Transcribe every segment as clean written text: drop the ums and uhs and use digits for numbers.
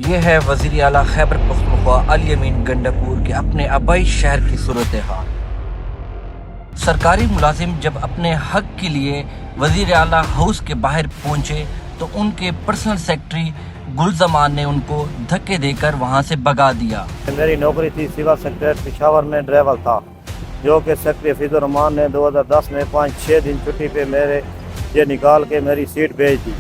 یہ ہے وزیر اعلیٰ خیبر پختونخوا علی امین گنڈاپور کے اپنے آبائی شہر کی صورتحال۔ سرکاری ملازم جب اپنے حق کے لیے وزیر اعلیٰ ہاؤس کے باہر پہنچے تو ان کے پرسنل سیکرٹری گلزمان نے ان کو دھکے دے کر وہاں سے بھگا دیا۔ میری نوکری تھی سول سیکریٹریٹ پشاور میں ڈرائیور تھا، جو کہ سیکرٹری حفیظ الرحمان نے 2010 میں 5-6 دن چھٹی پہ میرے یہ نکال کے میری سیٹ بھیج دی۔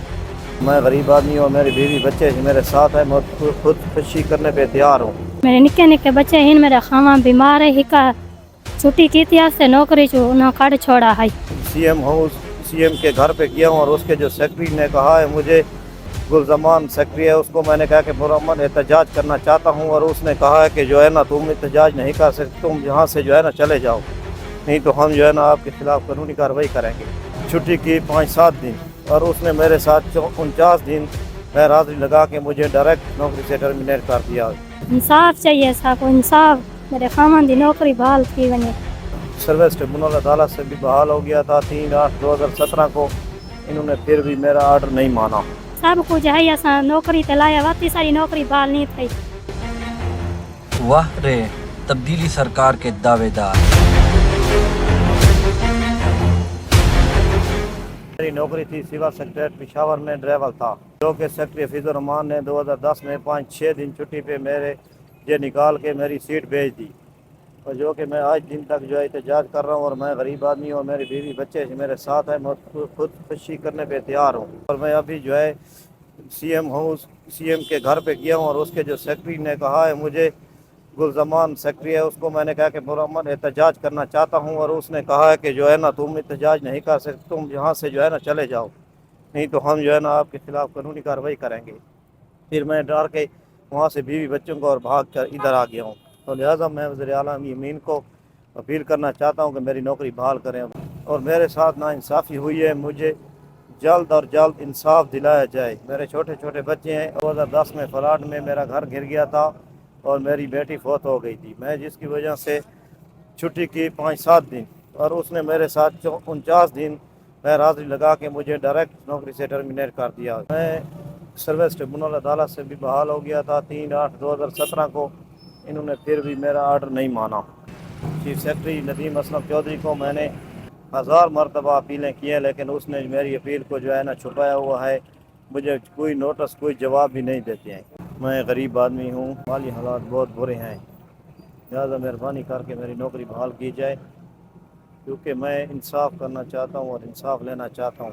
میں غریب آدمی ہوں، میری بیوی بچے میرے ساتھ ہیں، میں خود خودکشی کرنے پہ تیار ہوں۔ میرے نکے نکے بچے ہیں، میرا خاما بیمار ہے، ہکا چھٹی کی تھی سے نوکری جو انہوں کڑ چھوڑا ہے۔ C M house C M کے گھر پہ گیا ہوں اور اس کے جو سیکرٹری نے کہا ہے مجھے گلزمان سیکرٹری ہے، اس کو میں نے کہا کہ مرمت احتجاج کرنا چاہتا ہوں، اور اس نے کہا ہے کہ جو ہے نا تم احتجاج نہیں کر سکتے، تم یہاں سے جو ہے نا چلے جاؤ، نہیں تو ہم جو ہے نا آپ کے خلاف قانونی کارروائی کریں گے۔ چھٹی کی 5-7 دن اور اس نے میرے ساتھ 49 دن غیر حاضری لگا کے مجھے ڈائریکٹ نوکری سے ٹرمینیٹ کر دیا۔ انصاف چاہیے صاحب کو، انصاف، میرے خامن دی نوکری بحال کی ونے۔ سروس ٹریبونل عدالت سے بھی بحال ہو گیا تھا 3/8/2017 کو، انہوں نے پھر بھی میرا آرڈر نہیں مانا۔ سب کچھ ہے، اساں نوکری تے لایا واتی ساری نوکری بحال نہیں تھی۔ واہ رے تبدیلی سرکار کے دعوے دار۔ میری نوکری تھی سول سیکریٹریٹ پشاور میں ڈرائیور تھا، جو کہ سیکرٹری حفیظ الرحمان نے 2010 میں 5-6 دن چھٹی پہ میرے یہ نکال کے میری سیٹ بھیج دی، اور جو کہ میں آج دن تک جو ہے احتجاج کر رہا ہوں، اور میں غریب آدمی ہوں، میری بیوی بچے میرے ساتھ ہیں، میں خودکشی کرنے پہ تیار ہوں۔ اور میں ابھی جو ہے C M house C M کے گھر پہ گیا ہوں، اور اس کے جو سیکرٹری نے کہا ہے مجھے گلزمان سیکرٹری ہے، اس کو میں نے کہا کہ مرمت احتجاج کرنا چاہتا ہوں، اور اس نے کہا ہے کہ جو ہے نا تم احتجاج نہیں کر سکتے، تم یہاں سے جو ہے نا چلے جاؤ، نہیں تو ہم جو ہے نا آپ کے خلاف قانونی کارروائی کریں گے۔ پھر میں ڈر کے وہاں سے بیوی بچوں کو اور بھاگ کر ادھر آ گیا ہوں، تو لہٰذا میں وزیر اعلیٰ امین کو اپیل کرنا چاہتا ہوں کہ میری نوکری بحال کریں، اور میرے ساتھ ناانصافی ہوئی ہے، مجھے جلد اور جلد انصاف دلایا جائے۔ میرے چھوٹے چھوٹے بچے ہیں، 2010 میں فلڈ میں میرا گھر گر گیا تھا اور میری بیٹی فوت ہو گئی تھی، میں جس کی وجہ سے چھٹی کی 5-7 دن اور اس نے میرے ساتھ 49 دن غیر حاضری لگا کے مجھے ڈائریکٹ نوکری سے ٹرمینیٹ کر دیا۔ میں سروس ٹریبونل عدالت سے بھی بحال ہو گیا تھا 3/8/2017 کو، انہوں نے پھر بھی میرا آرڈر نہیں مانا۔ چیف سیکرٹری ندیم اسلم چودھری کو میں نے 1000 مرتبہ اپیلیں کی ہیں، لیکن اس نے میری اپیل کو جو ہے نا چھپایا ہوا ہے، مجھے کوئی نوٹس کوئی جواب بھی نہیں دیتے ہیں۔ میں غریب آدمی ہوں، مالی حالات بہت برے ہیں، لہٰذا مہربانی کر کے میری نوکری بحال کی جائے، کیونکہ میں انصاف کرنا چاہتا ہوں اور انصاف لینا چاہتا ہوں۔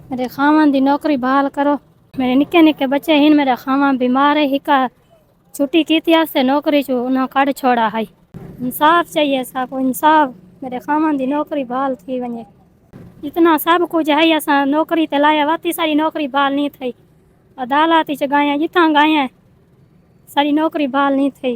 میرے خامن دی نوکری بحال کرو، میرے نکے نکے بچے ہیں، میرا خاما بیمار ہے، ہکا چھٹی کی تھی سے نوکری جو انہوں کڑ چھوڑا ہے۔ انصاف چاہیے صاحب کو، انصاف، میرے خامن دی نوکری بحال کی ونے۔ اتنا سب کچھ ہے، اساں نوکری تے لایا واتی ساری نوکری بحال نہیں تھی۔ عدالت چ گئے جتھاں گئے ساری نوکری بحال نہیں تھی۔